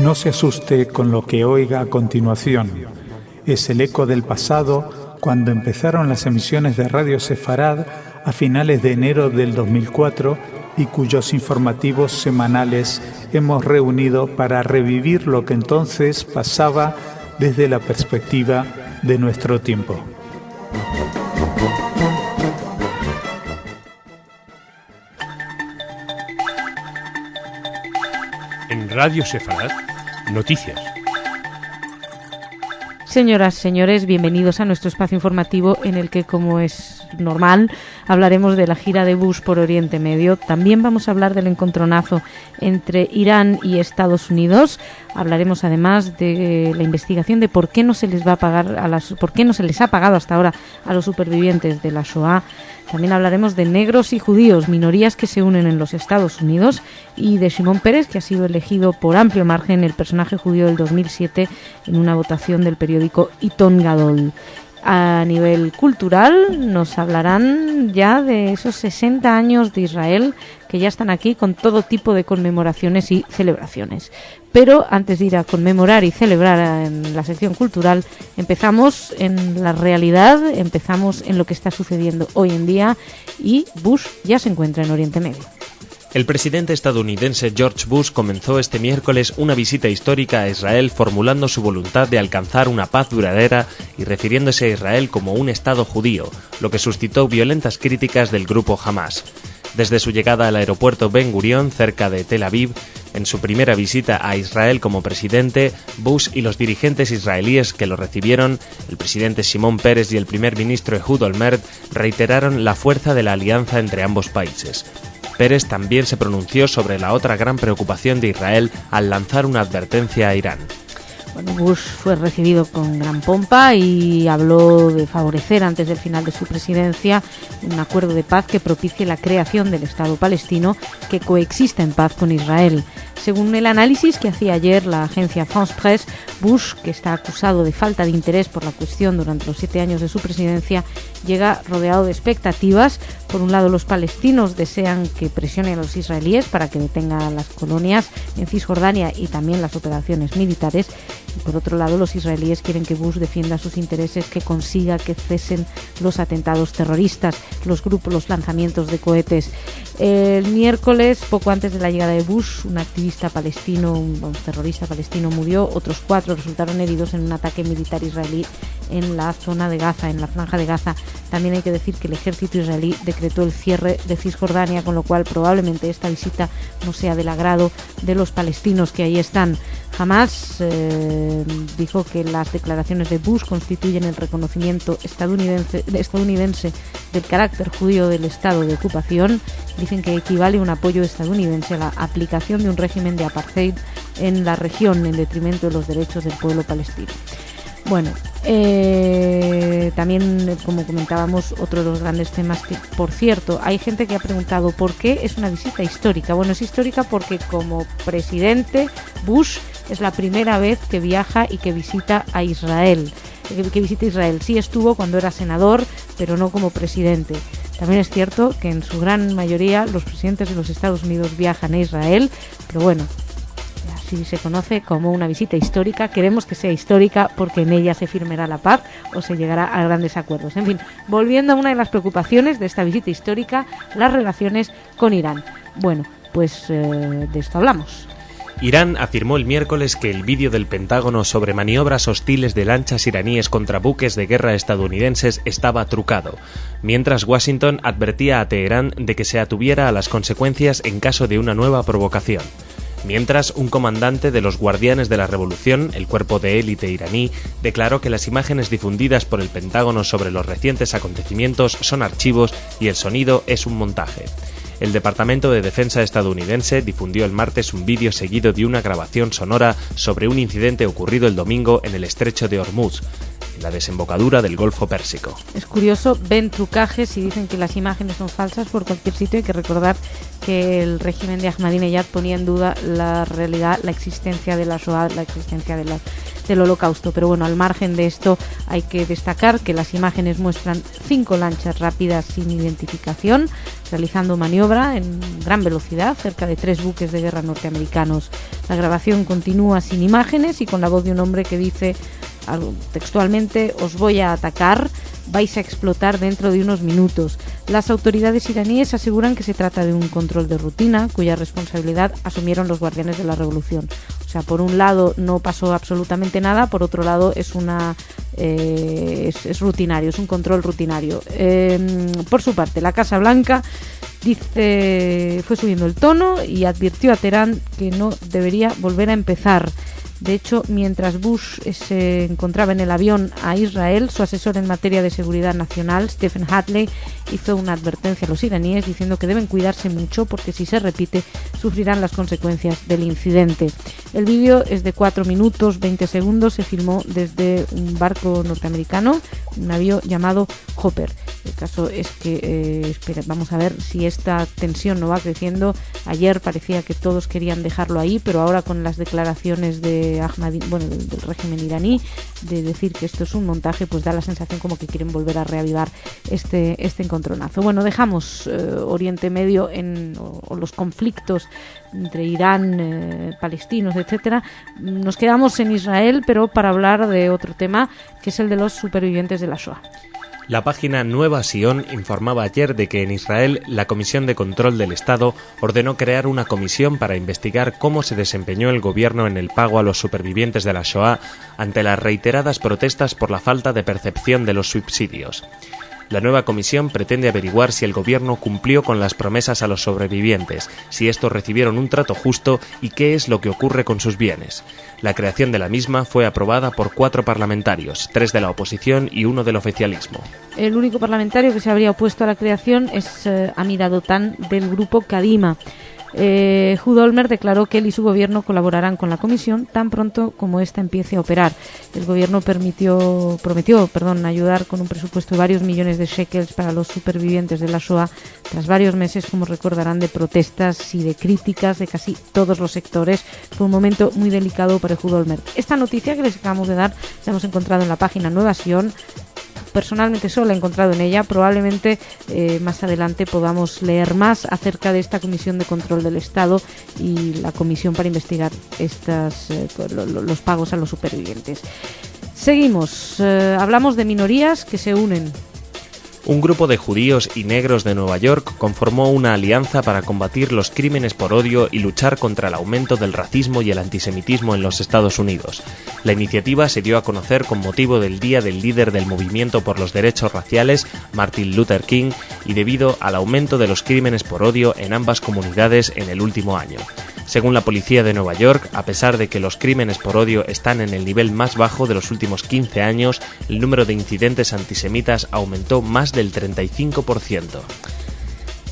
No se asuste con lo que oiga a continuación. Es el eco del pasado cuando empezaron las emisiones de Radio Sefarad a finales de enero del 2004 y cuyos informativos semanales hemos reunido para revivir lo que entonces pasaba desde la perspectiva de nuestro tiempo. En Radio Sefarad, noticias. Señoras, señores, bienvenidos a nuestro espacio informativo en el que, como es normal, hablaremos de la gira de Bush por Oriente Medio. También vamos a hablar del encontronazo entre Irán y Estados Unidos. Hablaremos además de la investigación de por qué no se les va a pagar por qué no se les ha pagado hasta ahora a los supervivientes de la Shoah. También hablaremos de negros y judíos, minorías que se unen en los Estados Unidos, y de Shimon Peres, que ha sido elegido por amplio margen el personaje judío del 2007 en una votación del periódico Iton Gadol. A nivel cultural nos hablarán ya de esos 60 años de Israel que ya están aquí con todo tipo de conmemoraciones y celebraciones. Pero antes de ir a conmemorar y celebrar en la sección cultural, empezamos en la realidad, empezamos en lo que está sucediendo hoy en día, y Bush ya se encuentra en Oriente Medio. El presidente estadounidense George Bush comenzó este miércoles una visita histórica a Israel formulando su voluntad de alcanzar una paz duradera y refiriéndose a Israel como un Estado judío, lo que suscitó violentas críticas del grupo Hamas. Desde su llegada al aeropuerto Ben Gurion, cerca de Tel Aviv, en su primera visita a Israel como presidente, Bush y los dirigentes israelíes que lo recibieron, el presidente Shimon Peres y el primer ministro Ehud Olmert, reiteraron la fuerza de la alianza entre ambos países. Peres también se pronunció sobre la otra gran preocupación de Israel al lanzar una advertencia a Irán. Bueno, Bush fue recibido con gran pompa y habló de favorecer antes del final de su presidencia un acuerdo de paz que propicie la creación del Estado palestino que coexista en paz con Israel. Según el análisis que hacía ayer la agencia France Presse, Bush, que está acusado de falta de interés por la cuestión durante los 7 años de su presidencia, llega rodeado de expectativas. Por un lado, los palestinos desean que presione a los israelíes para que detengan las colonias en Cisjordania y también las operaciones militares. Y por otro lado, los israelíes quieren que Bush defienda sus intereses, que consiga que cesen los atentados terroristas, los lanzamientos de cohetes. El miércoles, poco antes de la llegada de Bush, un terrorista palestino murió, otros 4 resultaron heridos en un ataque militar israelí en la zona de Gaza, en la franja de Gaza. También hay que decir que el ejército israelí decretó el cierre de Cisjordania, con lo cual probablemente esta visita no sea del agrado de los palestinos que ahí están. Hamas dijo que las declaraciones de Bush constituyen el reconocimiento estadounidense del carácter judío del estado de ocupación. Dicen que equivale a un apoyo estadounidense a la aplicación de un régimen de apartheid en la región en detrimento de los derechos del pueblo palestino. Bueno, también, como comentábamos, otro de los grandes temas que, por cierto, hay gente que ha preguntado por qué es una visita histórica. Bueno, es histórica porque como presidente Bush es la primera vez que viaja y que visita a Israel. Sí estuvo cuando era senador, pero no como presidente. También es cierto que en su gran mayoría los presidentes de los Estados Unidos viajan a Israel, pero bueno, así se conoce como una visita histórica. Queremos que sea histórica porque en ella se firmará la paz o se llegará a grandes acuerdos. En fin, volviendo a una de las preocupaciones de esta visita histórica, las relaciones con Irán. Bueno, pues de esto hablamos. Irán afirmó el miércoles que el vídeo del Pentágono sobre maniobras hostiles de lanchas iraníes contra buques de guerra estadounidenses estaba trucado, mientras Washington advertía a Teherán de que se atuviera a las consecuencias en caso de una nueva provocación. Mientras, un comandante de los Guardianes de la Revolución, el cuerpo de élite iraní, declaró que las imágenes difundidas por el Pentágono sobre los recientes acontecimientos son archivos y el sonido es un montaje. El Departamento de Defensa estadounidense difundió el martes un vídeo seguido de una grabación sonora sobre un incidente ocurrido el domingo en el estrecho de Hormuz. la desembocadura del Golfo Pérsico. Es curioso, ven trucajes y dicen que las imágenes son falsas por cualquier sitio. Hay que recordar que el régimen de Ahmadinejad ponía en duda la realidad, la existencia de la Shoah, la existencia del Holocausto. Pero bueno, al margen de esto hay que destacar que las imágenes muestran 5 lanchas rápidas sin identificación realizando maniobra en gran velocidad cerca de 3 buques de guerra norteamericanos. La grabación continúa sin imágenes y con la voz de un hombre que dice textualmente: os voy a atacar, vais a explotar dentro de unos minutos. Las autoridades iraníes aseguran que se trata de un control de rutina cuya responsabilidad asumieron los guardianes de la revolución. O sea, por un lado no pasó absolutamente nada, por otro lado es rutinario, es un control rutinario. Por su parte, la Casa Blanca fue subiendo el tono y advirtió a Teherán que no debería volver a empezar. De hecho, mientras Bush se encontraba en el avión a Israel, su asesor en materia de seguridad nacional, Stephen Hadley, hizo una advertencia a los iraníes diciendo que deben cuidarse mucho porque si se repite sufrirán las consecuencias del incidente. El vídeo es de 4 minutos 20 segundos, se filmó desde un barco norteamericano, un navío llamado Hopper. El caso es que vamos a ver si esta tensión no va creciendo. Ayer parecía que todos querían dejarlo ahí, pero ahora con las declaraciones del régimen iraní de decir que esto es un montaje, pues da la sensación como que quieren volver a reavivar este encontronazo. Bueno, dejamos Oriente Medio o los conflictos entre Irán, palestinos, etcétera. Nos quedamos en Israel, pero para hablar de otro tema, que es el de los supervivientes de la Shoah. La página Nueva Sion informaba ayer de que en Israel la Comisión de Control del Estado ordenó crear una comisión para investigar cómo se desempeñó el gobierno en el pago a los supervivientes de la Shoah ante las reiteradas protestas por la falta de percepción de los subsidios. La nueva comisión pretende averiguar si el gobierno cumplió con las promesas a los sobrevivientes, si estos recibieron un trato justo y qué es lo que ocurre con sus bienes. La creación de la misma fue aprobada por 4 parlamentarios, 3 de la oposición y 1 del oficialismo. El único parlamentario que se habría opuesto a la creación es Amir Dotan, del grupo Kadima. Ehud Olmert declaró que él y su gobierno colaborarán con la comisión tan pronto como ésta empiece a operar. El gobierno prometió ayudar con un presupuesto de varios millones de shekels para los supervivientes de la Shoah tras varios meses, como recordarán, de protestas y de críticas de casi todos los sectores. Fue un momento muy delicado para Ehud Olmert. Esta noticia que les acabamos de dar la hemos encontrado en la página Nueva Sion. Personalmente solo la he encontrado en ella. Probablemente más adelante podamos leer más acerca de esta Comisión de Control del Estado y la comisión para investigar los pagos a los supervivientes. Seguimos. Hablamos de minorías que se unen. Un grupo de judíos y negros de Nueva York conformó una alianza para combatir los crímenes por odio y luchar contra el aumento del racismo y el antisemitismo en los Estados Unidos. La iniciativa se dio a conocer con motivo del Día del Líder del Movimiento por los Derechos Raciales, Martin Luther King, y debido al aumento de los crímenes por odio en ambas comunidades en el último año. Según la policía de Nueva York, a pesar de que los crímenes por odio están en el nivel más bajo de los últimos 15 años, el número de incidentes antisemitas aumentó más del 35%.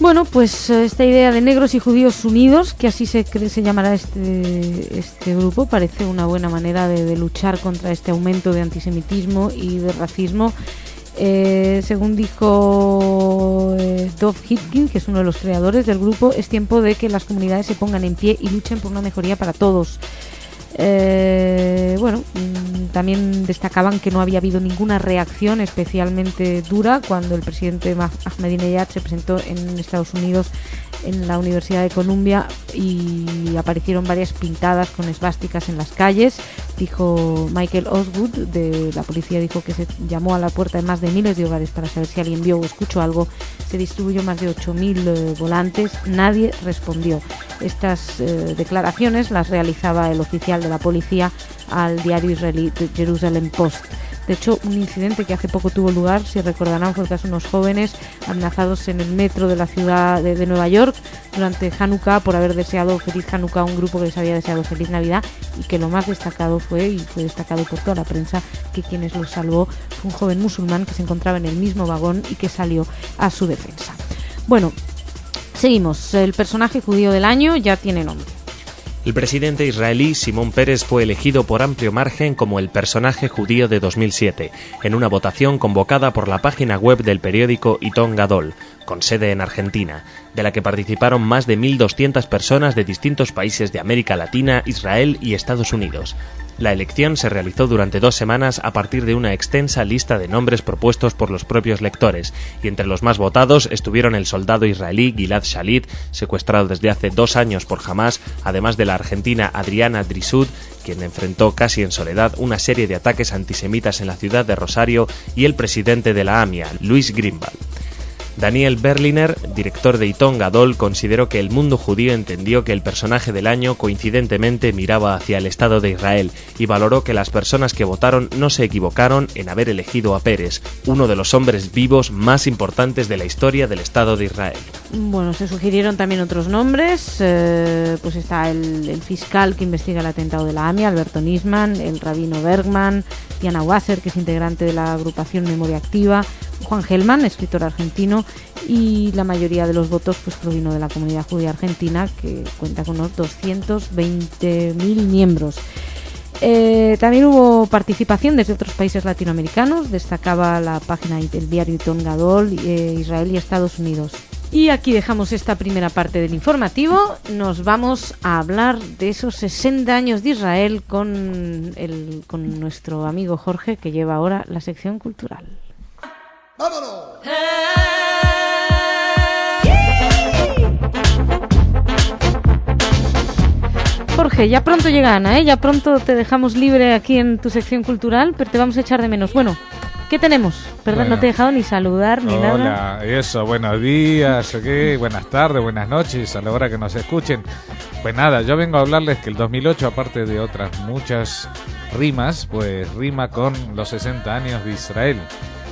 Bueno, pues esta idea de negros y judíos unidos, que así se llamará este grupo, parece una buena manera de luchar contra este aumento de antisemitismo y de racismo. Según dijo Dov Hitkin, que es uno de los creadores del grupo, es tiempo de que las comunidades se pongan en pie y luchen por una mejoría para todos. También destacaban que no había habido ninguna reacción especialmente dura cuando el presidente Ahmadinejad se presentó en Estados Unidos en la Universidad de Columbia y aparecieron varias pintadas con esvásticas en las calles. Dijo Michael Osgood de la policía, dijo que se llamó a la puerta de más de miles de hogares para saber si alguien vio o escuchó algo. Se distribuyó más de 8.000 volantes, nadie respondió. Estas declaraciones las realizaba el oficial de la policía al diario israelí The Jerusalem Post. De hecho, un incidente que hace poco tuvo lugar, si recordarán, fue el caso de unos jóvenes amenazados en el metro de la ciudad de Nueva York durante Hanukkah por haber deseado feliz Hanukkah a un grupo que les había deseado feliz Navidad, y que lo más destacado fue destacado por toda la prensa, que quienes los salvó fue un joven musulmán que se encontraba en el mismo vagón y que salió a su defensa. Bueno, seguimos. El personaje judío del año ya tiene nombre. El presidente israelí Shimon Peres fue elegido por amplio margen como el personaje judío de 2007, en una votación convocada por la página web del periódico Itón Gadol, con sede en Argentina, de la que participaron más de 1.200 personas de distintos países de América Latina, Israel y Estados Unidos. La elección se realizó durante 2 semanas a partir de una extensa lista de nombres propuestos por los propios lectores, y entre los más votados estuvieron el soldado israelí Gilad Shalit, secuestrado desde hace 2 años por Hamás, además de la argentina Adriana Drisud, quien enfrentó casi en soledad una serie de ataques antisemitas en la ciudad de Rosario, y el presidente de la AMIA, Luis Greenwald. Daniel Berliner, director de Itón Gadol, consideró que el mundo judío entendió que el personaje del año coincidentemente miraba hacia el Estado de Israel y valoró que las personas que votaron no se equivocaron en haber elegido a Peres, uno de los hombres vivos más importantes de la historia del Estado de Israel. Bueno, se sugirieron también otros nombres, pues está el fiscal que investiga el atentado de la AMIA, Alberto Nisman, el rabino Bergman, Diana Wasser, que es integrante de la agrupación Memoria Activa, Juan Gelman, escritor argentino, y la mayoría de los votos pues provino de la comunidad judía argentina, que cuenta con unos 220.000 miembros. También hubo participación desde otros países latinoamericanos, destacaba la página del diario Itón Gadol, Israel y Estados Unidos. Y aquí dejamos esta primera parte del informativo. Nos vamos a hablar de esos 60 años de Israel con nuestro amigo Jorge, que lleva ahora la sección cultural. ¡Vámonos! Jorge, ya pronto llega Ana, ya pronto te dejamos libre aquí en tu sección cultural, pero te vamos a echar de menos. Bueno, ¿qué tenemos? Perdón, bueno, no te he dejado ni saludar ni nada. Hola, eso, buenos días, okay, buenas tardes, buenas noches, a la hora que nos escuchen. Pues nada, yo vengo a hablarles que el 2008, aparte de otras muchas rimas, pues rima con los 60 años de Israel.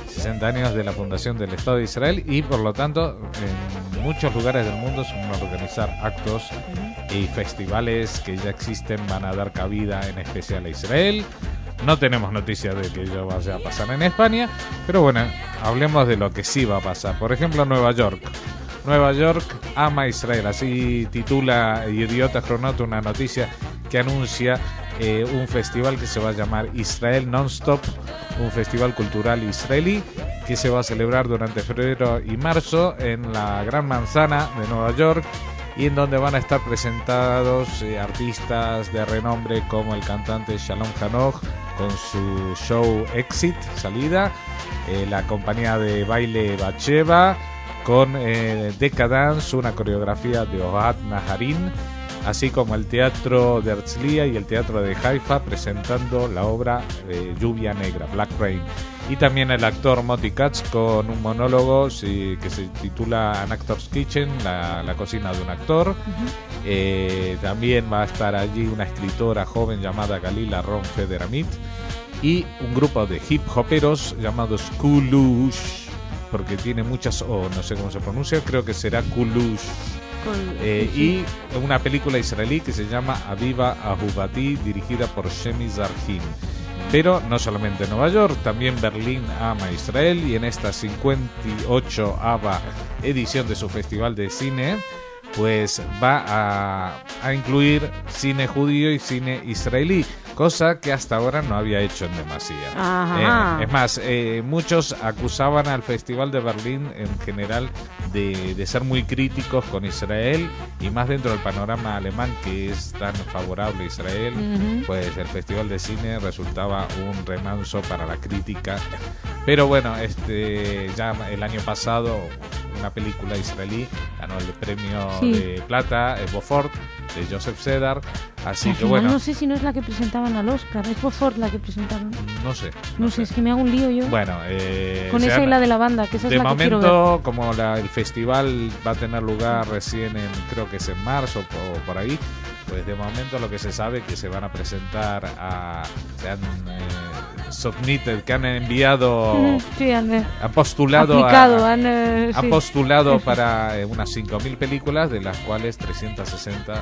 60 años de la fundación del Estado de Israel, y por lo tanto en muchos lugares del mundo se van a organizar actos y festivales que ya existen, van a dar cabida en especial a Israel. No tenemos noticias de que ello vaya a pasar en España, pero bueno, hablemos de lo que sí va a pasar. Por ejemplo, Nueva York. Nueva York ama a Israel, así titula Idiota Cronauta una noticia que anuncia un festival que se va a llamar Israel Non-Stop, un festival cultural israelí que se va a celebrar durante febrero y marzo en la Gran Manzana de Nueva York, y en donde van a estar presentados artistas de renombre como el cantante Shalom Hanoch con su show Exit, Salida, la compañía de baile Batsheva con Decadence, una coreografía de Ohad Naharin, así como el Teatro de Herzliya y el Teatro de Haifa presentando la obra Lluvia Negra, Black Rain. Y también el actor Moti Katz con un monólogo que se titula An Actor's Kitchen, la cocina de un actor. También va a estar allí una escritora joven llamada Galila Ron Federamit y un grupo de hip hoperos llamados Kulush, porque tiene muchas no sé cómo se pronuncia, creo que será Kulush. Y una película israelí que se llama Aviva Ahuvati, dirigida por Shemi Zarhin. Pero no solamente Nueva York, también Berlín ama a Israel, y en esta 58ª edición de su festival de cine pues va a incluir cine judío y cine israelí, cosa que hasta ahora no había hecho en demasía. Es más, muchos acusaban al Festival de Berlín en general de ser muy críticos con Israel, y más dentro del panorama alemán que es tan favorable a Israel, pues el Festival de Cine resultaba un remanso para la crítica. Pero bueno, ya el año pasado una película israelí ganó el premio de plata, Beaufort, de Joseph Sedar. Así que bueno, no sé si no es la que presentaban al Oscar, es Beaufort la que presentaron. No sé, es que me hago un lío yo. Bueno, con esa y la de la banda, que esa es la que quiero ver. De momento, como el festival va a tener lugar recién creo que es en marzo o por ahí, pues de momento lo que se sabe es que se van a presentar se han submitted, que han enviado, Sí, han postulado, aplicado, han sí. postulado para unas 5.000 películas, de las cuales 360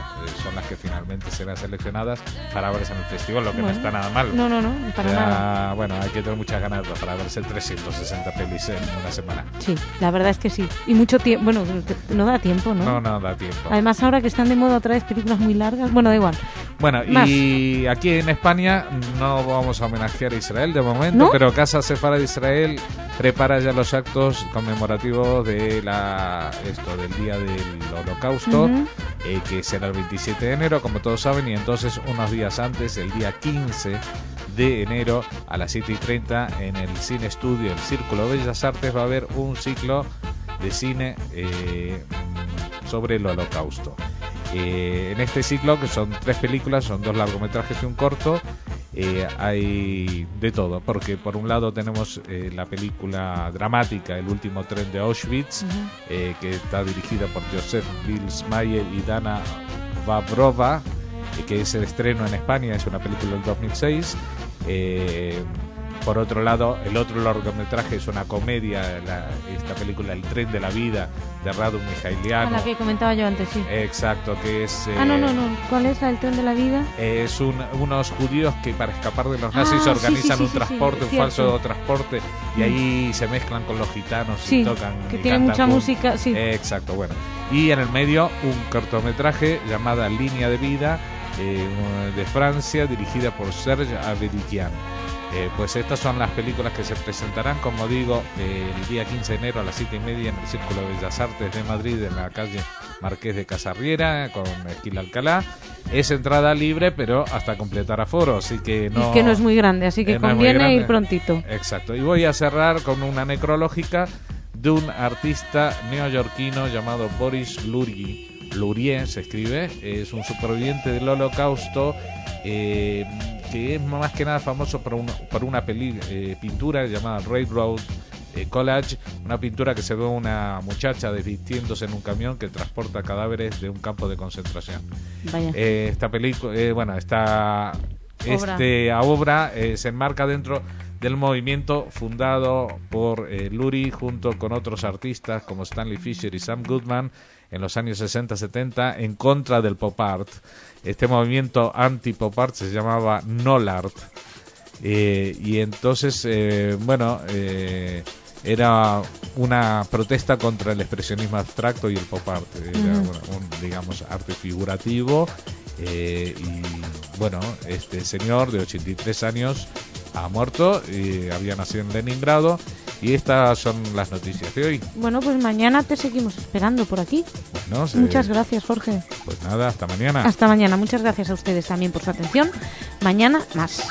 son las que finalmente serán seleccionadas para verse en el festival, lo que no está nada mal. No, para nada. Bueno, hay que tener muchas ganas para verse 360 pelis en una semana. Sí, la verdad es que sí. Y mucho tiempo, bueno, no da tiempo, ¿no? No da tiempo. Además, ahora que están de moda otra vez películas muy largas, bueno, da igual. Bueno, Más. y aquí en España no vamos a homenajear a Israel de momento, ¿No? pero Casa Sefarad de Israel prepara ya los actos conmemorativos de del Día del Holocausto, Ujú. que será el 27 de enero, como todos saben, y entonces unos días antes, el día 15 de enero a las 7:30 en el Cine Estudio, el Círculo de Bellas Artes, va a haber un ciclo de cine sobre el Holocausto. En este ciclo, que son 3 películas, son 2 largometrajes y un corto, hay de todo, porque por un lado tenemos la película dramática El último tren de Auschwitz, que está dirigida por Joseph Bilsmayer y Dana Vavrova, que es el estreno en España, es una película del 2006. Por otro lado, el otro largometraje es una comedia, esta película El tren de la vida, de Radu Mihailiano. La que comentaba yo antes, sí. Exacto, que es... No. ¿Cuál es la del tren de la vida? Es unos judíos que para escapar de los nazis sí, organizan sí, un transporte, un cierto. falso transporte, y ahí se mezclan con los gitanos Sí, y tocan. que y tiene cantan mucha música, sí. Exacto, bueno. Y en el medio un cortometraje llamada Línea de Vida, de Francia, dirigida por Serge Avedikian. Pues estas son las películas que se presentarán, como digo, el día 15 de enero a las 7:30 en el Círculo de Bellas Artes de Madrid, en la calle Marqués de Casarriera, con Esquila Alcalá. Es entrada libre, pero hasta completar aforo, así que no... Y que no es muy grande, así que no es muy conviene grande. ir prontito. Exacto. Y voy a cerrar con una necrológica de un artista neoyorquino llamado Boris Lurie se escribe. Es un superviviente del Holocausto, que es más que nada famoso por una pintura llamada Railroad Collage, una pintura que se ve una muchacha desvistiéndose en un camión que transporta cadáveres de un campo de concentración. Vaya. Esta película, esta obra se enmarca dentro del movimiento fundado por Lurie junto con otros artistas como Stanley Fischer y Sam Goodman en los años 60-70 en contra del pop art. Este movimiento anti-pop art se llamaba Nolart. Y entonces, era una protesta contra el expresionismo abstracto y el pop art. Era digamos, arte figurativo. Y bueno, este señor de 83 años ha muerto, había nacido en Leningrado. Y estas son las noticias de hoy. Bueno, pues mañana te seguimos esperando por aquí. Bueno, Muchas gracias, Jorge. Pues nada, hasta mañana. Hasta mañana. Muchas gracias a ustedes también por su atención. Mañana más.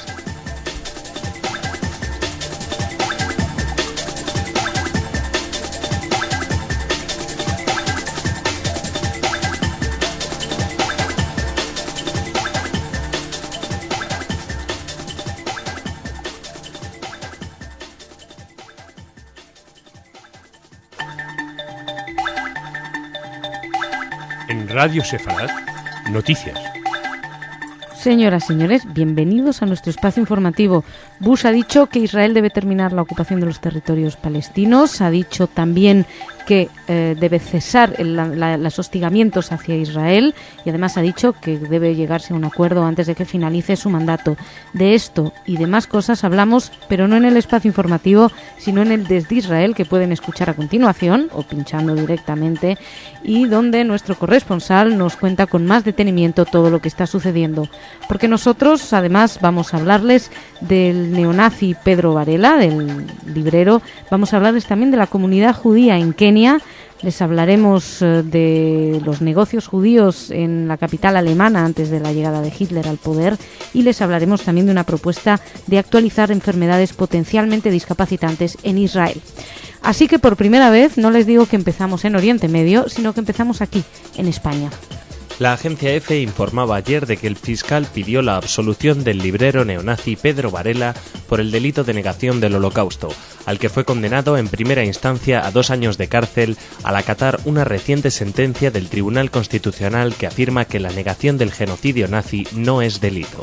En Radio Sefarad, noticias. Señoras, señores, bienvenidos a nuestro espacio informativo. Bush ha dicho que Israel debe terminar la ocupación de los territorios palestinos. Ha dicho también que debe cesar los hostigamientos hacia Israel y además ha dicho que debe llegarse a un acuerdo antes de que finalice su mandato. De esto y de más cosas hablamos, pero no en el espacio informativo, sino en el Desde Israel, que pueden escuchar a continuación o pinchando directamente, y donde nuestro corresponsal nos cuenta con más detenimiento todo lo que está sucediendo. Porque nosotros, además, vamos a hablarles del neonazi Pedro Varela, del librero. Vamos a hablarles también de la comunidad judía en Kenia. Les hablaremos de los negocios judíos en la capital alemana antes de la llegada de Hitler al poder, y les hablaremos también de una propuesta de actualizar enfermedades potencialmente discapacitantes en Israel. Así que por primera vez no les digo que empezamos en Oriente Medio, sino que empezamos aquí, en España. La agencia EFE informaba ayer de que el fiscal pidió la absolución del librero neonazi Pedro Varela por el delito de negación del Holocausto, al que fue condenado en primera instancia a 2 años de cárcel al acatar una reciente sentencia del Tribunal Constitucional que afirma que la negación del genocidio nazi no es delito.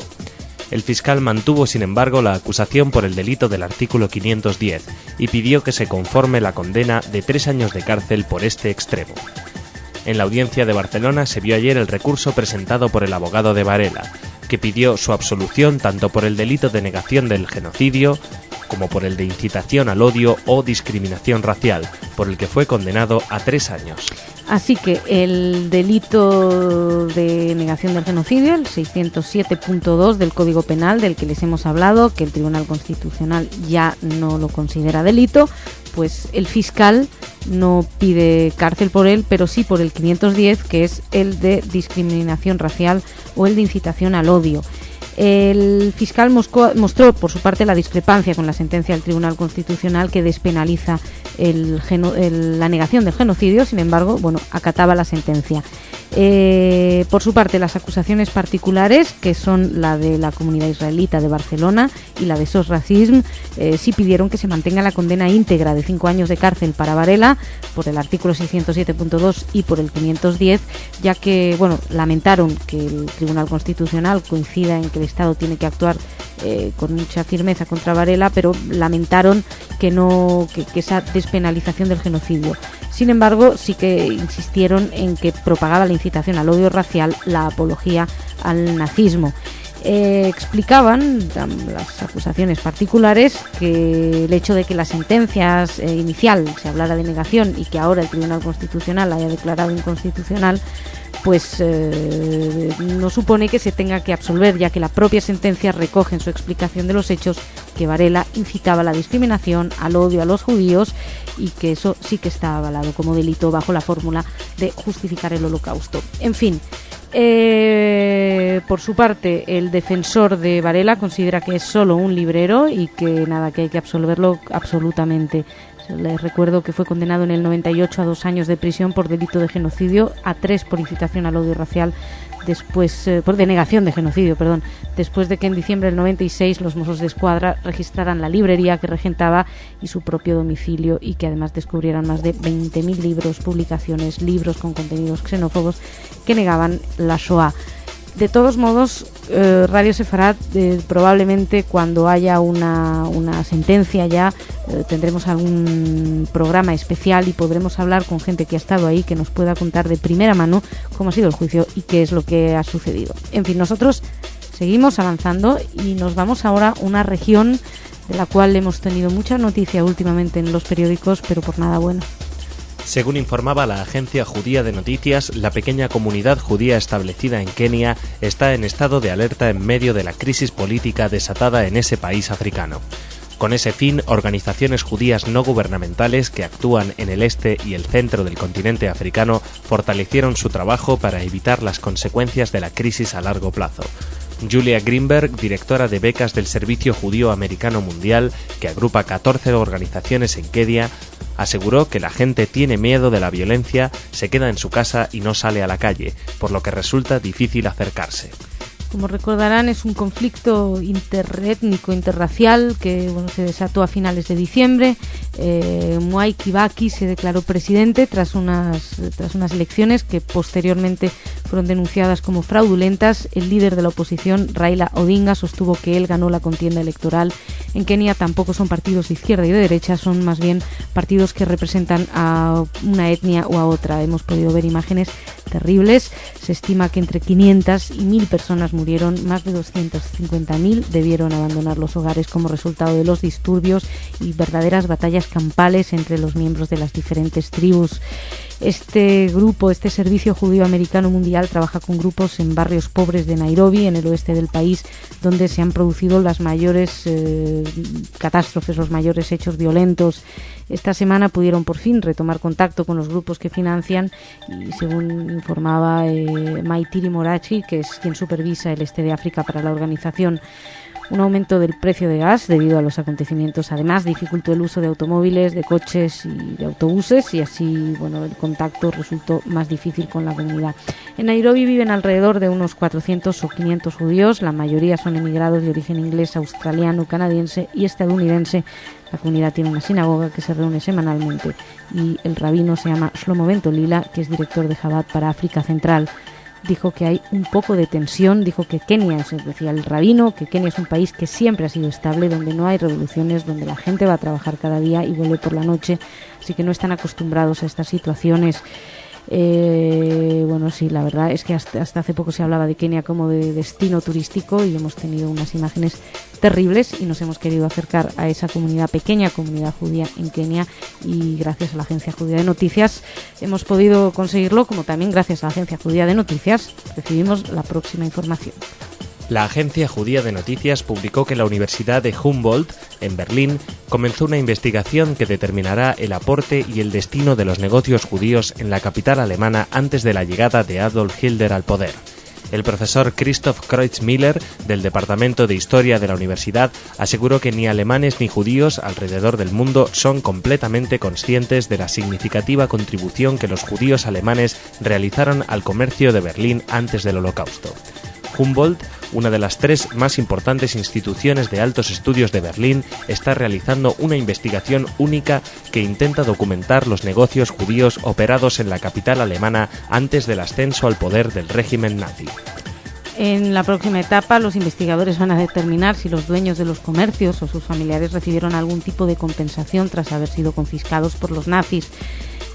El fiscal mantuvo, sin embargo, la acusación por el delito del artículo 510 y pidió que se conforme la condena de 3 años de cárcel por este extremo. En la audiencia de Barcelona se vio ayer el recurso presentado por el abogado de Varela, que pidió su absolución tanto por el delito de negación del genocidio como por el de incitación al odio o discriminación racial, por el que fue condenado a 3 años. Así que el delito de negación del genocidio, el 607.2 del Código Penal, del que les hemos hablado, que el Tribunal Constitucional ya no lo considera delito, pues el fiscal no pide cárcel por él, pero sí por el 510, que es el de discriminación racial o el de incitación al odio. El fiscal mostró por su parte la discrepancia con la sentencia del Tribunal Constitucional que despenaliza la negación del genocidio. Sin embargo, acataba la sentencia. Por su parte, las acusaciones particulares, que son la de la comunidad israelita de Barcelona y la de SOS Racism, sí pidieron que se mantenga la condena íntegra de 5 años de cárcel para Varela por el artículo 607.2 y por el 510, ya que lamentaron que el Tribunal Constitucional coincida en que el Estado tiene que actuar con mucha firmeza contra Varela, pero lamentaron que esa despenalización del genocidio. Sin embargo, sí que insistieron en que propagaba la incitación al odio racial, la apología al nazismo. Explicaban las acusaciones particulares que el hecho de que las sentencias inicial se hablara de negación y que ahora el Tribunal Constitucional haya declarado inconstitucional, pues no supone que se tenga que absolver, ya que la propia sentencia recoge en su explicación de los hechos que Varela incitaba a la discriminación, al odio a los judíos, y que eso sí que está avalado como delito bajo la fórmula de justificar el Holocausto. En fin, por su parte, el defensor de Varela considera que es solo un librero y que hay que absolverlo absolutamente. Les recuerdo que fue condenado en el 98 a 2 años de prisión por delito de genocidio, a 3 por incitación al odio racial, después por denegación de genocidio, después de que en diciembre del 96 los Mossos de Escuadra registraran la librería que regentaba y su propio domicilio, y que además descubrieran más de 20.000 libros, publicaciones, libros con contenidos xenófobos que negaban la Shoah. De todos modos, Radio Sefarad, probablemente cuando haya una sentencia ya, tendremos algún programa especial y podremos hablar con gente que ha estado ahí, que nos pueda contar de primera mano cómo ha sido el juicio y qué es lo que ha sucedido. En fin, nosotros seguimos avanzando y nos vamos ahora a una región de la cual hemos tenido mucha noticia últimamente en los periódicos, pero por nada bueno. Según informaba la agencia judía de noticias, la pequeña comunidad judía establecida en Kenia está en estado de alerta en medio de la crisis política desatada en ese país africano. Con ese fin, organizaciones judías no gubernamentales que actúan en el este y el centro del continente africano fortalecieron su trabajo para evitar las consecuencias de la crisis a largo plazo. Julia Greenberg, directora de becas del Servicio Judío Americano Mundial, que agrupa 14 organizaciones en Kenia, aseguró que la gente tiene miedo de la violencia, se queda en su casa y no sale a la calle, por lo que resulta difícil acercarse. Como recordarán, es un conflicto interétnico, interracial, que se desató a finales de diciembre. Mwai Kibaki se declaró presidente tras unas elecciones que posteriormente fueron denunciadas como fraudulentas. El líder de la oposición, Raila Odinga, sostuvo que él ganó la contienda electoral. En Kenia tampoco son partidos de izquierda y de derecha, son más bien partidos que representan a una etnia o a otra. Hemos podido ver imágenes terribles. Se estima que entre 500 y 1.000 personas murieron, más de 250.000 debieron abandonar los hogares como resultado de los disturbios y verdaderas batallas campales entre los miembros de las diferentes tribus. Este Servicio Judío Americano Mundial trabaja con grupos en barrios pobres de Nairobi, en el oeste del país, donde se han producido las mayores catástrofes, los mayores hechos violentos. Esta semana pudieron por fin retomar contacto con los grupos que financian y, según informaba Maitiri Morachi, que es quien supervisa el este de África para la organización, un aumento del precio de gas debido a los acontecimientos además dificultó el uso de automóviles, de coches y de autobuses, y así el contacto resultó más difícil con la comunidad. En Nairobi viven alrededor de unos 400 o 500 judíos, la mayoría son emigrados de origen inglés, australiano, canadiense y estadounidense. La comunidad tiene una sinagoga que se reúne semanalmente y el rabino se llama Shlomo Ben Tolila, que es director de Chabad para África Central. dijo que hay un poco de tensión, dijo que Kenia, decía el rabino, que Kenia es un país que siempre ha sido estable, donde no hay revoluciones, donde la gente va a trabajar cada día y vuelve por la noche, así que no están acostumbrados a estas situaciones. Bueno, sí, la verdad es que hasta hace poco se hablaba de Kenia como de destino turístico y hemos tenido unas imágenes terribles y nos hemos querido acercar a esa pequeña comunidad judía en Kenia, y gracias a la Agencia Judía de Noticias hemos podido conseguirlo, como también gracias a la Agencia Judía de Noticias recibimos la próxima información. La Agencia Judía de Noticias publicó que la Universidad de Humboldt, en Berlín, comenzó una investigación que determinará el aporte y el destino de los negocios judíos en la capital alemana antes de la llegada de Adolf Hitler al poder. El profesor Christoph Kreutzmiller, del Departamento de Historia de la Universidad, aseguró que ni alemanes ni judíos alrededor del mundo son completamente conscientes de la significativa contribución que los judíos alemanes realizaron al comercio de Berlín antes del Holocausto. Humboldt, una de las 3 más importantes instituciones de altos estudios de Berlín, está realizando una investigación única que intenta documentar los negocios judíos operados en la capital alemana antes del ascenso al poder del régimen nazi. En la próxima etapa, los investigadores van a determinar si los dueños de los comercios o sus familiares recibieron algún tipo de compensación tras haber sido confiscados por los nazis.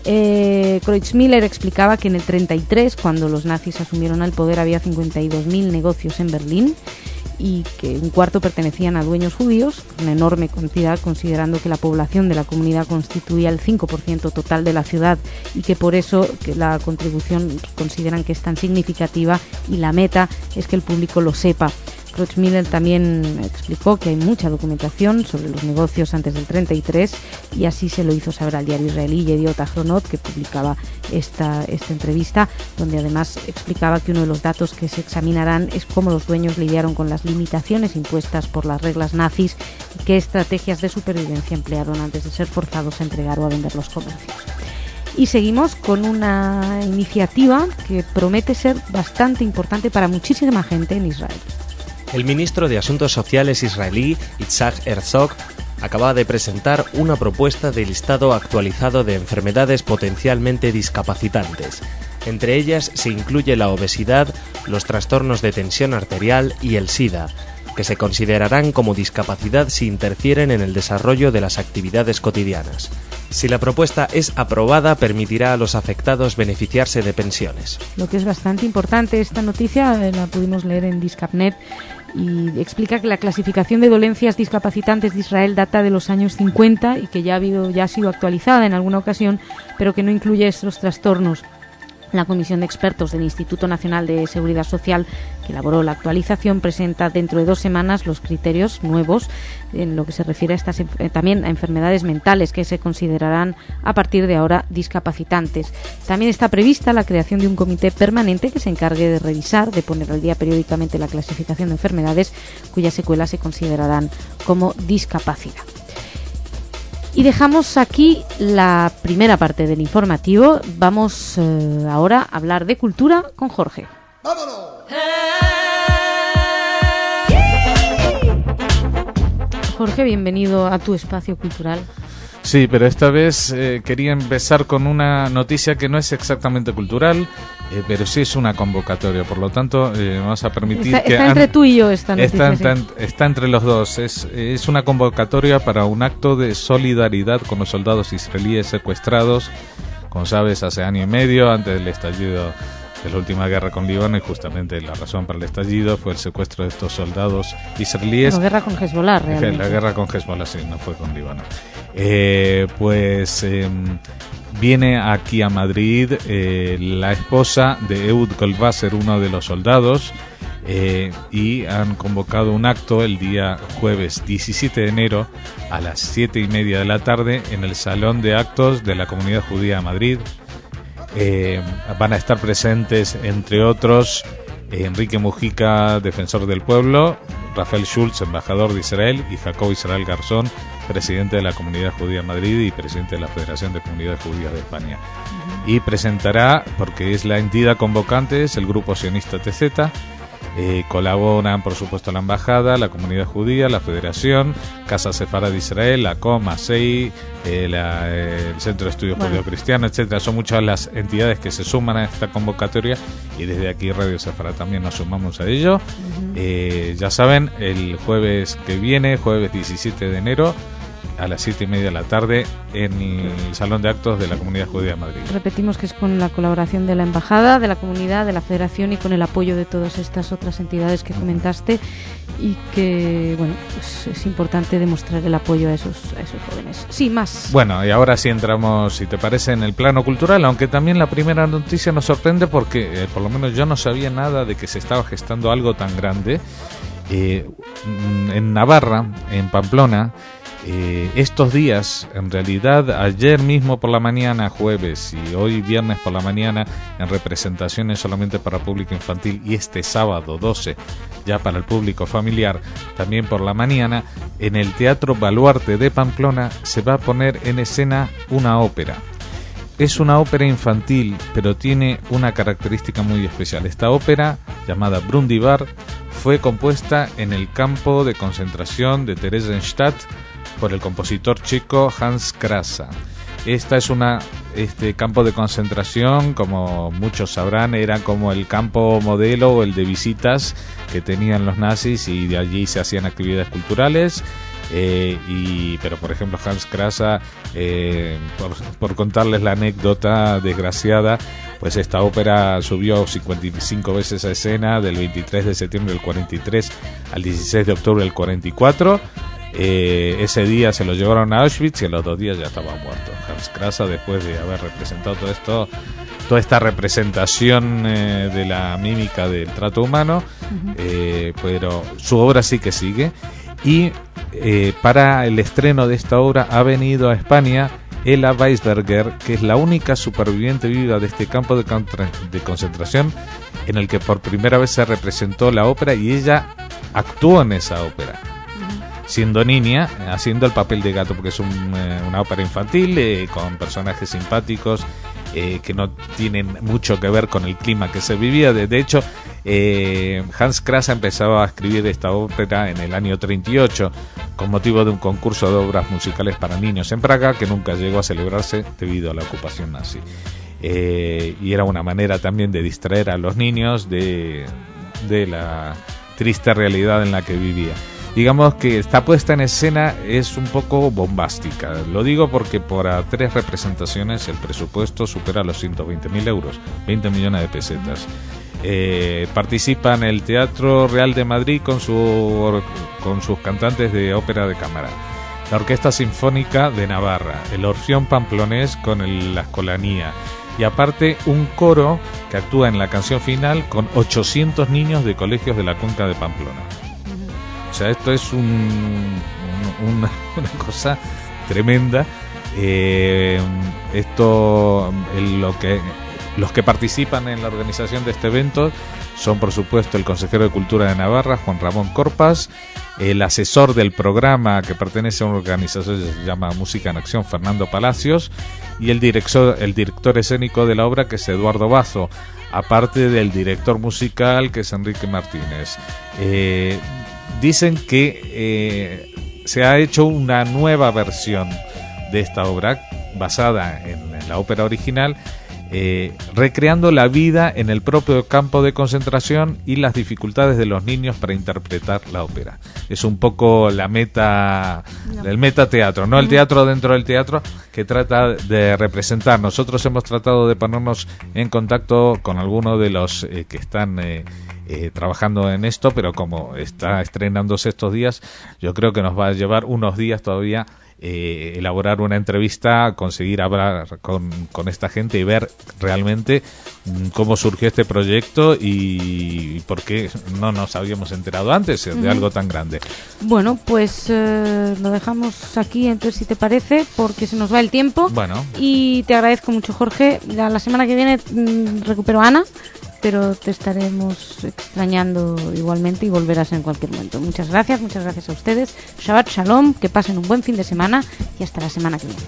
Kreutzmiller explicaba que en el 33, cuando los nazis asumieron el poder, había 52.000 negocios en Berlín y que un cuarto pertenecían a dueños judíos, una enorme cantidad considerando que la población de la comunidad constituía el 5% total de la ciudad, y que por eso que la contribución consideran que es tan significativa y la meta es que el público lo sepa. Kreutzmiller también explicó que hay mucha documentación sobre los negocios antes del 33, y así se lo hizo saber al diario israelí Yediot Ahronot, que publicaba esta entrevista, donde además explicaba que uno de los datos que se examinarán es cómo los dueños lidiaron con las limitaciones impuestas por las reglas nazis y qué estrategias de supervivencia emplearon antes de ser forzados a entregar o a vender los comercios. Y seguimos con una iniciativa que promete ser bastante importante para muchísima gente en Israel. El ministro de Asuntos Sociales israelí, Itzhak Herzog, acaba de presentar una propuesta de listado actualizado de enfermedades potencialmente discapacitantes. Entre ellas se incluye la obesidad, los trastornos de tensión arterial y el SIDA, que se considerarán como discapacidad si interfieren en el desarrollo de las actividades cotidianas. Si la propuesta es aprobada, permitirá a los afectados beneficiarse de pensiones. Lo que es bastante importante, esta noticia la pudimos leer en Discapnet, y explica que la clasificación de dolencias discapacitantes de Israel data de los años 50 y que ya ha sido actualizada en alguna ocasión, pero que no incluye estos trastornos. La Comisión de Expertos del Instituto Nacional de Seguridad Social, que elaboró la actualización, presenta dentro de 2 semanas los criterios nuevos en lo que se refiere a también a enfermedades mentales que se considerarán a partir de ahora discapacitantes. También está prevista la creación de un comité permanente que se encargue de revisar, de poner al día periódicamente la clasificación de enfermedades cuyas secuelas se considerarán como discapacidad. Y dejamos aquí la primera parte del informativo. Vamos ahora a hablar de cultura con Jorge. ¡Vámonos! Jorge, bienvenido a tu espacio cultural. Sí, pero esta vez quería empezar con una noticia que no es exactamente cultural, pero sí es una convocatoria. Por lo tanto, vamos a permitir que... Está entre tú y yo esta noticia. Está entre los dos. Es una convocatoria para un acto de solidaridad con los soldados israelíes secuestrados, como sabes, hace año y medio, antes del estallido de la última guerra con Líbano, y justamente la razón para el estallido fue el secuestro de estos soldados israelíes. La guerra con Hezbollah, realmente. La guerra con Hezbollah, sí, no fue con Líbano. Viene aquí a Madrid la esposa de Ehud Goldwasser, uno de los soldados, y han convocado un acto el día jueves 17 de enero a las 7:30 de la tarde en el Salón de Actos de la Comunidad Judía de Madrid. Van a estar presentes, entre otros, Enrique Mujica, defensor del pueblo, Rafael Schulz, embajador de Israel, y Jacob Israel Garzón, presidente de la Comunidad Judía de Madrid y presidente de la Federación de Comunidades Judías de España. Y presentará, porque es la entidad convocante, es el grupo sionista TZ, Colaboran, por supuesto, la Embajada, la Comunidad Judía, la Federación, Casa Sefarad de Israel, la COM, ASEI, el Centro de Estudios Judeo-Cristiano, etcétera. Son muchas las entidades que se suman a esta convocatoria y desde aquí Radio Sefarad también nos sumamos a ello. Ya saben, el jueves que viene, jueves 17 de enero, a las 7:30 de la tarde en el Salón de Actos de la Comunidad Judía de Madrid. Repetimos que es con la colaboración de la Embajada, de la Comunidad, de la Federación y con el apoyo de todas estas otras entidades que comentaste, y que, bueno, pues es importante demostrar el apoyo a esos jóvenes. Sí, más. Bueno, y ahora sí entramos, si te parece, en el plano cultural, aunque también la primera noticia nos sorprende porque por lo menos yo no sabía nada de que se estaba gestando algo tan grande. En Navarra, en Pamplona, estos días, en realidad ayer mismo por la mañana, jueves, y hoy viernes por la mañana, en representaciones solamente para público infantil, y este sábado 12 ya para el público familiar, también por la mañana, en el Teatro Baluarte de Pamplona se va a poner en escena una ópera. Es una ópera infantil, pero tiene una característica muy especial. Esta ópera, llamada Brundibar, fue compuesta en el campo de concentración de Theresienstadt por el compositor checo Hans Krasa. Este campo de concentración, como muchos sabrán, era como el campo modelo o el de visitas que tenían los nazis, y de allí se hacían actividades culturales. Pero por ejemplo Hans Krasa, por contarles la anécdota desgraciada, pues esta ópera subió 55 veces a escena del 23 de septiembre del 43 al 16 de octubre del 44. Ese día se lo llevaron a Auschwitz y a los 2 días ya estaba muerto Hans Krasa, después de haber representado toda esta representación de la mímica del trato humano. Pero su obra sí que sigue, y para el estreno de esta obra ha venido a España Ella Weisberger, que es la única superviviente viva de este campo de concentración en el que por primera vez se representó la ópera, y ella actuó en esa ópera siendo niña, haciendo el papel de gato, porque es una ópera infantil con personajes simpáticos que no tienen mucho que ver con el clima que se vivía. De hecho, Hans Krasa empezaba a escribir esta ópera en el año 38 con motivo de un concurso de obras musicales para niños en Praga, que nunca llegó a celebrarse debido a la ocupación nazi. Y era una manera también de distraer a los niños de la triste realidad en la que vivía. Digamos que esta puesta en escena es un poco bombástica. Lo digo porque por 3 representaciones el presupuesto supera los 120.000 euros, 20 millones de pesetas. Participa en el Teatro Real de Madrid con sus cantantes de ópera de cámara, la Orquesta Sinfónica de Navarra, el Orfeón Pamplonés con la Escolanía, y aparte un coro que actúa en la canción final con 800 niños de colegios de la Cuenca de Pamplona. O sea, esto es una cosa tremenda. Los que participan en la organización de este evento son, por supuesto, el consejero de Cultura de Navarra, Juan Ramón Corpas, el asesor del programa, que pertenece a una organización que se llama Música en Acción, Fernando Palacios, y el director escénico de la obra, que es Eduardo Bazo, aparte del director musical, que es Enrique Martínez. Dicen que se ha hecho una nueva versión de esta obra basada en la ópera original, recreando la vida en el propio campo de concentración y las dificultades de los niños para interpretar la ópera. Es un poco el metateatro, no el teatro dentro del teatro, que trata de representar. Nosotros hemos tratado de ponernos en contacto con algunos de los que están trabajando en esto, pero como está estrenándose estos días, yo creo que nos va a llevar unos días todavía elaborar una entrevista, conseguir hablar con esta gente y ver realmente cómo surgió este proyecto y por qué no nos habíamos enterado antes de algo tan grande. Bueno, pues lo dejamos aquí, entonces, si te parece, porque se nos va el tiempo. Bueno. Y te agradezco mucho, Jorge. La semana que viene recupero a Ana, pero te estaremos extrañando igualmente y volverás en cualquier momento. Muchas gracias a ustedes. Shabbat Shalom, que pasen un buen fin de semana y hasta la semana que viene.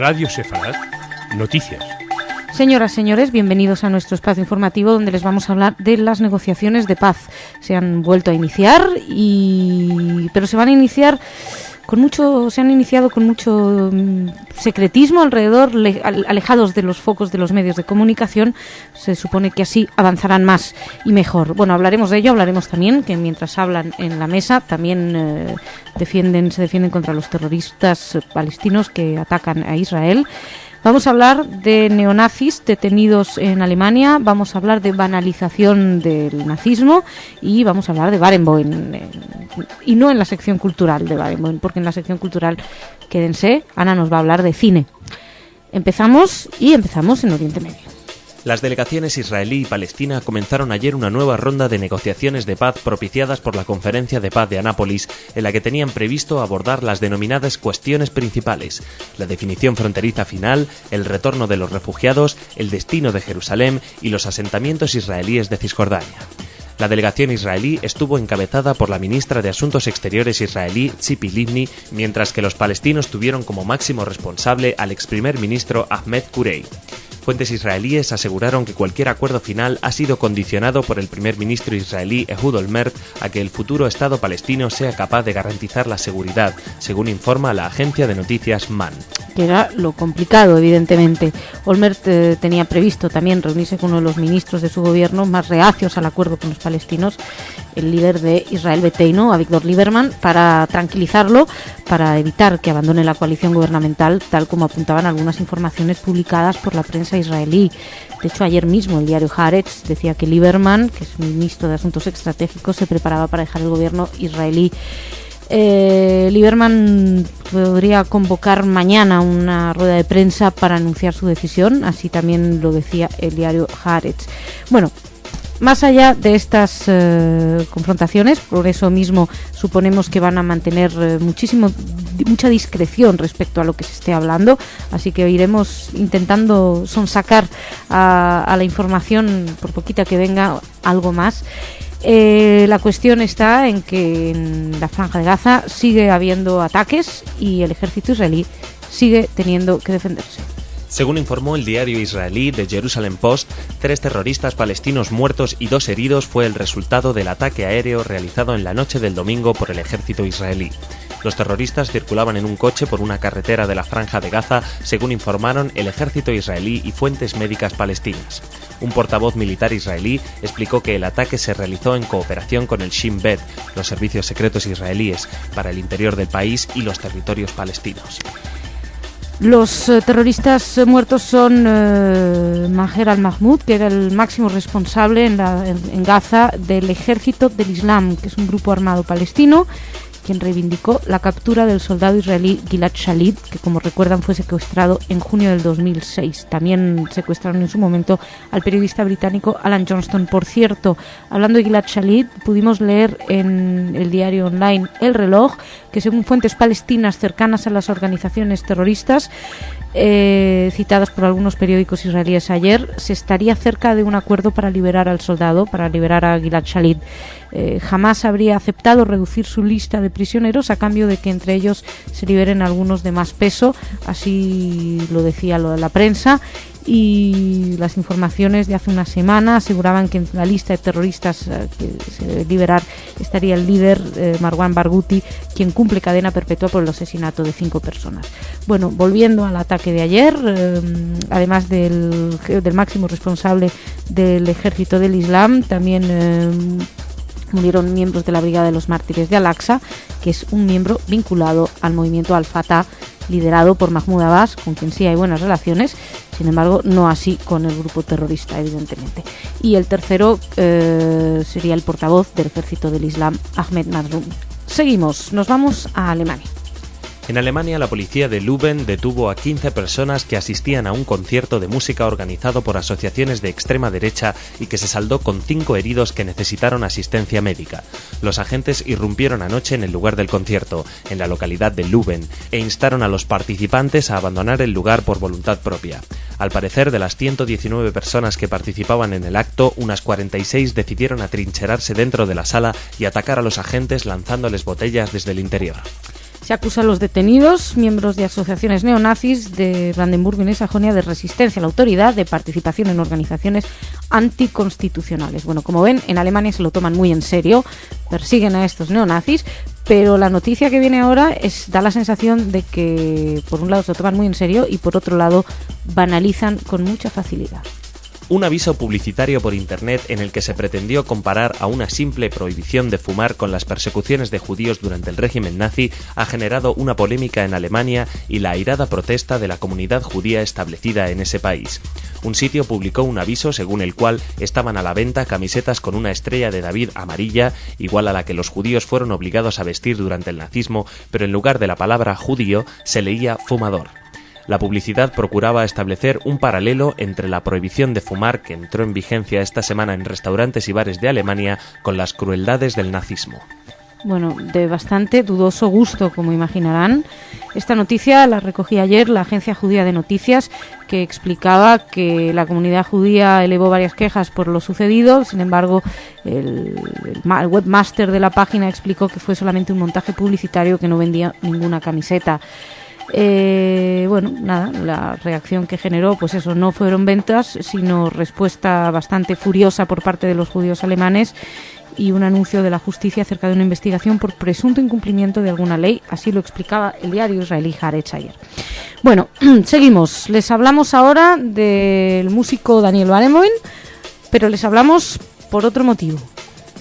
Radio Sefarad, noticias. Señoras, señores, bienvenidos a nuestro espacio informativo donde les vamos a hablar de las negociaciones de paz. Se han vuelto a iniciar, pero se van a iniciar se han iniciado con mucho secretismo alrededor, alejados de los focos de los medios de comunicación. Se supone que así avanzarán más y mejor. Bueno, hablaremos de ello, hablaremos también que mientras hablan en la mesa también se defienden contra los terroristas palestinos que atacan a Israel. Vamos a hablar de neonazis detenidos en Alemania, vamos a hablar de banalización del nazismo y vamos a hablar de Barenboim, y no en la sección cultural de Barenboim, porque en la sección cultural, quédense, Ana nos va a hablar de cine. Empezamos en Oriente Medio. Las delegaciones israelí y palestina comenzaron ayer una nueva ronda de negociaciones de paz propiciadas por la Conferencia de Paz de Anápolis, en la que tenían previsto abordar las denominadas cuestiones principales: la definición fronteriza final, el retorno de los refugiados, el destino de Jerusalén y los asentamientos israelíes de Cisjordania. La delegación israelí estuvo encabezada por la ministra de Asuntos Exteriores israelí, Tzipi Livni, mientras que los palestinos tuvieron como máximo responsable al ex primer ministro Ahmed Kurey. Fuentes israelíes aseguraron que cualquier acuerdo final ha sido condicionado por el primer ministro israelí Ehud Olmert a que el futuro Estado palestino sea capaz de garantizar la seguridad, según informa la agencia de noticias MAN. Que era lo complicado, evidentemente. Olmert tenía previsto también reunirse con uno de los ministros de su gobierno más reacios al acuerdo con los palestinos, el líder de Israel Beiteinu, Avigdor Lieberman, para tranquilizarlo, para evitar que abandone la coalición gubernamental, tal como apuntaban algunas informaciones publicadas por la prensa israelí. De hecho, ayer mismo el diario Haaretz decía que Lieberman, que es ministro de Asuntos Estratégicos, se preparaba para dejar el gobierno israelí. Lieberman podría convocar mañana una rueda de prensa para anunciar su decisión, así también lo decía el diario Haaretz. Bueno, más allá de estas confrontaciones, por eso mismo suponemos que van a mantener mucha discreción respecto a lo que se esté hablando, así que iremos intentando sonsacar a la información, por poquita que venga, algo más. La cuestión está en que en la Franja de Gaza sigue habiendo ataques y el ejército israelí sigue teniendo que defenderse. Según informó el diario israelí The Jerusalem Post, 3 terroristas palestinos muertos y 2 heridos fue el resultado del ataque aéreo realizado en la noche del domingo por el ejército israelí. Los terroristas circulaban en un coche por una carretera de la Franja de Gaza, según informaron el ejército israelí y fuentes médicas palestinas. Un portavoz militar israelí explicó que el ataque se realizó en cooperación con el Shin Bet, los servicios secretos israelíes, para el interior del país y los territorios palestinos. Los terroristas muertos son Maher al-Mahmoud, que era el máximo responsable en Gaza del Ejército del Islam, que es un grupo armado palestino, quien reivindicó la captura del soldado israelí Gilad Shalit, que, como recuerdan, fue secuestrado en junio del 2006. También secuestraron en su momento al periodista británico Alan Johnston. Por cierto, hablando de Gilad Shalit, pudimos leer en el diario online El Reloj que, según fuentes palestinas cercanas a las organizaciones terroristas, citadas por algunos periódicos israelíes ayer, se estaría cerca de un acuerdo para liberar al soldado, para liberar a Gilad Shalit. Jamás habría aceptado reducir su lista de prisioneros a cambio de que entre ellos se liberen algunos de más peso, así lo decía la prensa, y las informaciones de hace una semana aseguraban que en la lista de terroristas que se debe liberar estaría el líder Marwan Barghouti, quien cumple cadena perpetua por el asesinato de 5 personas. Bueno, volviendo al ataque de ayer, además del máximo responsable del ejército del Islam, también murieron miembros de la Brigada de los Mártires de Al-Aqsa, que es un miembro vinculado al movimiento Al-Fatah, liderado por Mahmoud Abbas, con quien sí hay buenas relaciones, sin embargo no así con el grupo terrorista, evidentemente. Y el tercero sería el portavoz del ejército del Islam, Ahmed Nadroun. Seguimos, nos vamos a Alemania. En Alemania, la policía de Lübben detuvo a 15 personas que asistían a un concierto de música organizado por asociaciones de extrema derecha y que se saldó con 5 heridos que necesitaron asistencia médica. Los agentes irrumpieron anoche en el lugar del concierto, en la localidad de Lübben, e instaron a los participantes a abandonar el lugar por voluntad propia. Al parecer, de las 119 personas que participaban en el acto, unas 46 decidieron atrincherarse dentro de la sala y atacar a los agentes lanzándoles botellas desde el interior. Se acusa a los detenidos, miembros de asociaciones neonazis de Brandenburgo y Sajonia, de resistencia a la autoridad, de participación en organizaciones anticonstitucionales. Bueno, como ven, en Alemania se lo toman muy en serio, persiguen a estos neonazis, pero la noticia que viene ahora da la sensación de que, por un lado, se lo toman muy en serio y, por otro lado, banalizan con mucha facilidad. Un aviso publicitario por internet en el que se pretendió comparar a una simple prohibición de fumar con las persecuciones de judíos durante el régimen nazi ha generado una polémica en Alemania y la airada protesta de la comunidad judía establecida en ese país. Un sitio publicó un aviso según el cual estaban a la venta camisetas con una estrella de David amarilla, igual a la que los judíos fueron obligados a vestir durante el nazismo, pero en lugar de la palabra judío se leía fumador. La publicidad procuraba establecer un paralelo entre la prohibición de fumar que entró en vigencia esta semana en restaurantes y bares de Alemania con las crueldades del nazismo. Bueno, de bastante dudoso gusto, como imaginarán. Esta noticia la recogí ayer la Agencia Judía de Noticias, que explicaba que la comunidad judía elevó varias quejas por lo sucedido. Sin embargo, el webmaster de la página explicó que fue solamente un montaje publicitario, que no vendía ninguna camiseta. Bueno, nada, la reacción que generó, pues eso, no fueron ventas, sino respuesta bastante furiosa por parte de los judíos alemanes y un anuncio de la justicia acerca de una investigación por presunto incumplimiento de alguna ley. Así lo explicaba el diario israelí Haaretz ayer. Bueno, seguimos. Les hablamos ahora del músico Daniel Barenboim, pero les hablamos por otro motivo.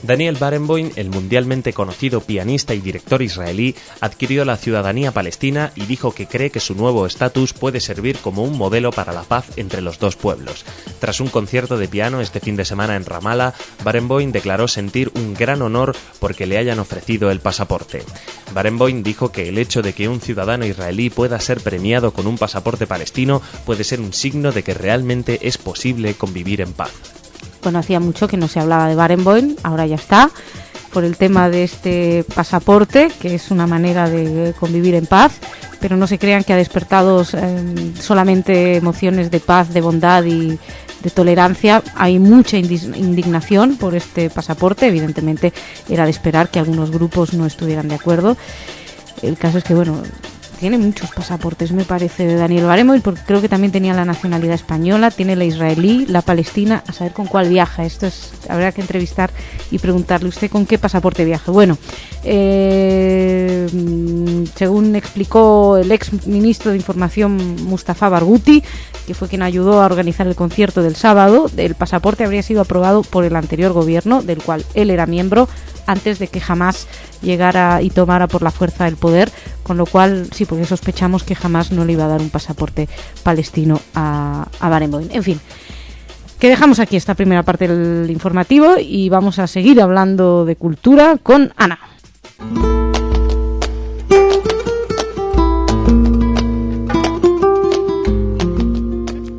Daniel Barenboim, el mundialmente conocido pianista y director israelí, adquirió la ciudadanía palestina y dijo que cree que su nuevo estatus puede servir como un modelo para la paz entre los dos pueblos. Tras un concierto de piano este fin de semana en Ramallah, Barenboim declaró sentir un gran honor porque le hayan ofrecido el pasaporte. Barenboim dijo que el hecho de que un ciudadano israelí pueda ser premiado con un pasaporte palestino puede ser un signo de que realmente es posible convivir en paz. Bueno, hacía mucho que no se hablaba de Barenboim, ahora ya está, por el tema de este pasaporte, que es una manera de convivir en paz, pero no se crean que ha despertado solamente emociones de paz, de bondad y de tolerancia. Hay mucha indignación por este pasaporte, evidentemente era de esperar que algunos grupos no estuvieran de acuerdo. El caso es que, bueno, tiene muchos pasaportes, me parece, de Daniel Barenboim, porque creo que también tenía la nacionalidad española, tiene la israelí, la palestina, a saber con cuál viaja. Esto habrá que entrevistar y preguntarle usted con qué pasaporte viaja. Bueno, según explicó el ex ministro de Información Mustafa Barghouti, que fue quien ayudó a organizar el concierto del sábado, el pasaporte habría sido aprobado por el anterior gobierno, del cual él era miembro, antes de que Hamás llegara y tomara por la fuerza el poder, con lo cual sí, porque sospechamos que Hamás no le iba a dar un pasaporte palestino a Barenboim. En fin, que dejamos aquí esta primera parte del informativo y vamos a seguir hablando de cultura con Ana.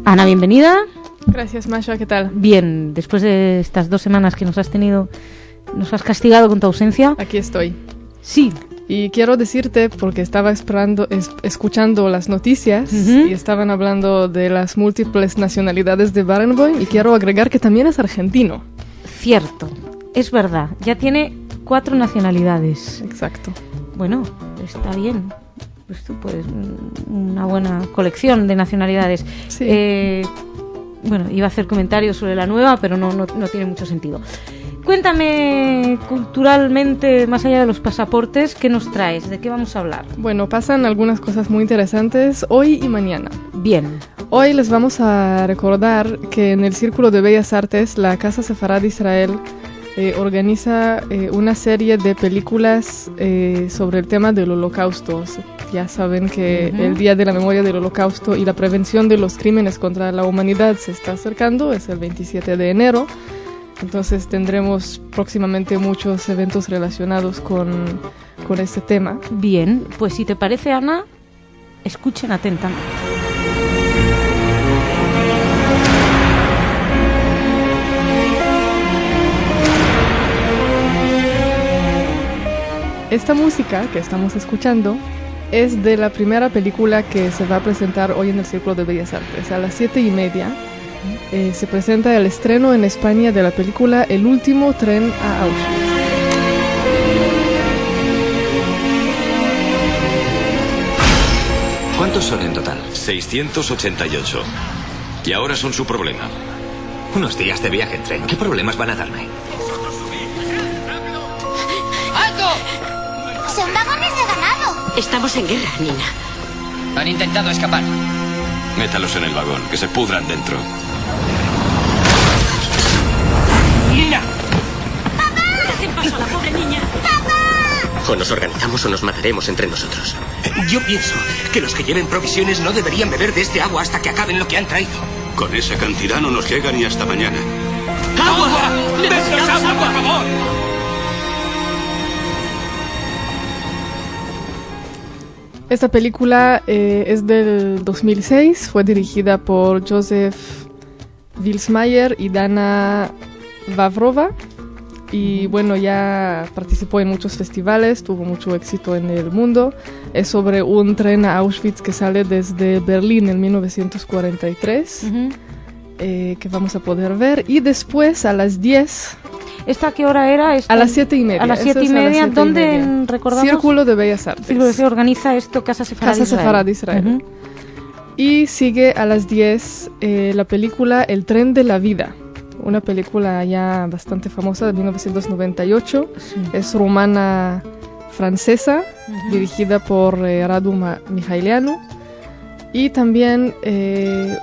Ana, bienvenida. Gracias, Masha, ¿qué tal? Bien, después de estas 2 semanas que nos has castigado con tu ausencia. Aquí estoy. Sí. Y quiero decirte, porque estaba escuchando las noticias y estaban hablando de las múltiples nacionalidades de Barenboim, y quiero agregar que también es argentino. Cierto, es verdad, ya tiene 4 nacionalidades. Exacto. Bueno, está bien. Esto pues una buena colección de nacionalidades. Sí. Bueno, iba a hacer comentarios sobre la nueva, pero no tiene mucho sentido. Cuéntame, culturalmente, más allá de los pasaportes, ¿qué nos traes? ¿De qué vamos a hablar? Bueno, pasan algunas cosas muy interesantes hoy y mañana. Bien. Hoy les vamos a recordar que en el Círculo de Bellas Artes, la Casa Sefarad de Israel organiza una serie de películas sobre el tema del Holocausto. Ya saben que el Día de la Memoria del Holocausto y la prevención de los crímenes contra la humanidad se está acercando, es el 27 de enero. Entonces tendremos próximamente muchos eventos relacionados con este tema. Bien, pues si te parece, Ana, escuchen atentamente. Esta música que estamos escuchando es de la primera película que se va a presentar hoy en el Círculo de Bellas Artes. A las 7:30 se presenta el estreno en España de la película El último tren a Auschwitz. son en total? 688. Y ahora son su problema. Unos días de viaje en tren. ¿Qué problemas van a darme? ¡Alto! Son vagones de ganado. Estamos en guerra, Nina. Han intentado escapar. Métalos en el vagón, que se pudran dentro. ¡Nina! ¡Papá! ¿Qué pasó a la pobre niña? O nos organizamos o nos mataremos entre nosotros. Yo pienso que los que lleven provisiones no deberían beber de este agua hasta que acaben lo que han traído. Con esa cantidad no nos llega ni hasta mañana. ¡Agua! ¡Denos agua, por favor! Esta película es del 2006, fue dirigida por Joseph Vilsmayer y Dana Vavrova. Y bueno, ya participó en muchos festivales, tuvo mucho éxito en el mundo. Es sobre un tren a Auschwitz que sale desde Berlín en 1943, que vamos a poder ver. Y después a las 10... ¿Esta qué hora era? A las 7:30. A las 7:30, ¿dónde recordamos? Círculo de Bellas Artes. Círculo se organiza esto, Casa Sefarad Israel. Casa Sefarad Israel. Y sigue a las 10 la película El tren de la vida. Una película ya bastante famosa de 1998. Sí. Es rumana francesa, dirigida por Radu Mihailianu. Y también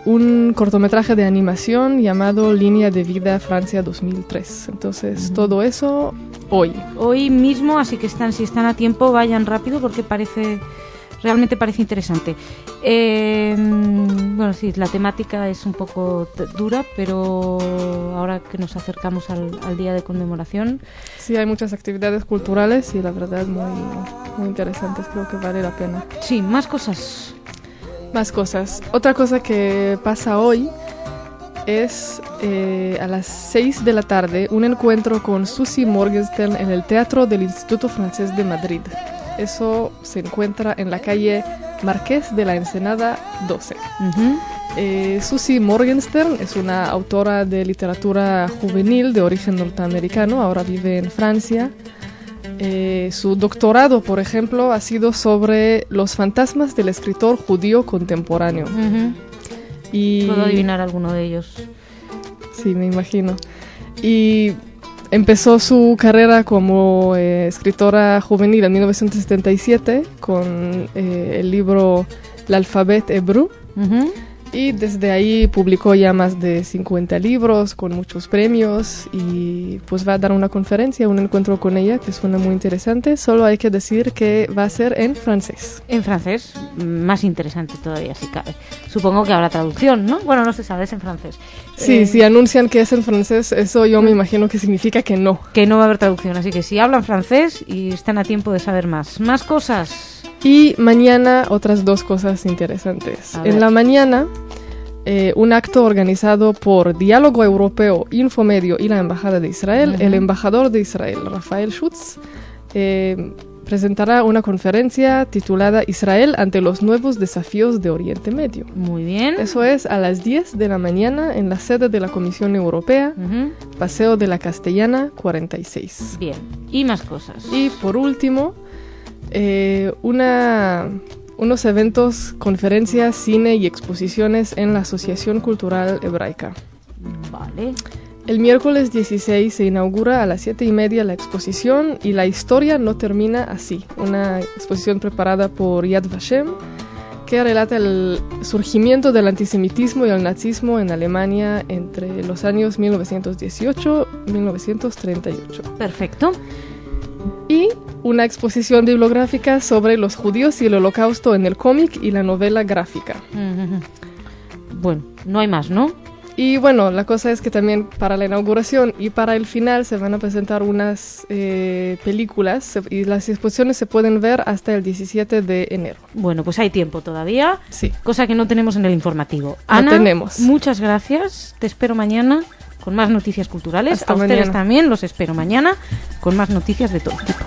un cortometraje de animación llamado Línea de Vida Francia 2003. Entonces, todo eso hoy. Hoy mismo, así que si están a tiempo, vayan rápido porque realmente parece interesante. Bueno, sí, la temática es un poco dura, pero ahora que nos acercamos al día de conmemoración... Sí, hay muchas actividades culturales y la verdad muy interesantes, creo que vale la pena. Sí, más cosas. Otra cosa que pasa hoy es a las 6 de la tarde un encuentro con Susie Morgenstern en el Teatro del Instituto Francés de Madrid. Eso se encuentra en la calle Marqués de la Ensenada 12. Susie Morgenstern es una autora de literatura juvenil de origen norteamericano, ahora vive en Francia. Su doctorado, por ejemplo, ha sido sobre los fantasmas del escritor judío contemporáneo. Y puedo adivinar alguno de ellos. Sí, me imagino. Y empezó su carrera como escritora juvenil en 1977 con el libro L'Alphabet Hébreu. Y desde ahí publicó ya más de 50 libros con muchos premios y pues va a dar una conferencia, un encuentro con ella que suena muy interesante. Solo hay que decir que va a ser en francés. En francés, más interesante todavía si cabe. Supongo que habrá traducción, ¿no? Bueno, no se sabe, es en francés. Sí, si anuncian que es en francés, eso yo me imagino que significa que no. Que no va a haber traducción, así que si hablan francés y están a tiempo de saber más. Más cosas. Y mañana otras dos cosas interesantes. En la mañana, un acto organizado por Diálogo Europeo, Infomedio y la Embajada de Israel. El embajador de Israel, Rafael Schutz, presentará una conferencia titulada Israel ante los nuevos desafíos de Oriente Medio. Muy bien. Eso es a las 10 de la mañana en la sede de la Comisión Europea, Paseo de la Castellana 46. Bien, y más cosas. Y por último, unos eventos, conferencias, cine y exposiciones en la Asociación Cultural Hebraica. Vale. El miércoles 16 se inaugura a las 7:30 la exposición y la historia no termina así. Una exposición preparada por Yad Vashem que relata el surgimiento del antisemitismo y el nazismo en Alemania entre los años 1918 y 1938. Perfecto. Y una exposición bibliográfica sobre los judíos y el holocausto en el cómic y la novela gráfica. Bueno, no hay más, ¿no? Y bueno, la cosa es que también para la inauguración y para el final se van a presentar unas películas y las exposiciones se pueden ver hasta el 17 de enero. Bueno, pues hay tiempo todavía. Sí. Cosa que no tenemos en el informativo. Ana, no tenemos. Muchas gracias. Te espero mañana con más noticias culturales. Hasta a ustedes mañana. también los espero mañana con más noticias de todo tipo.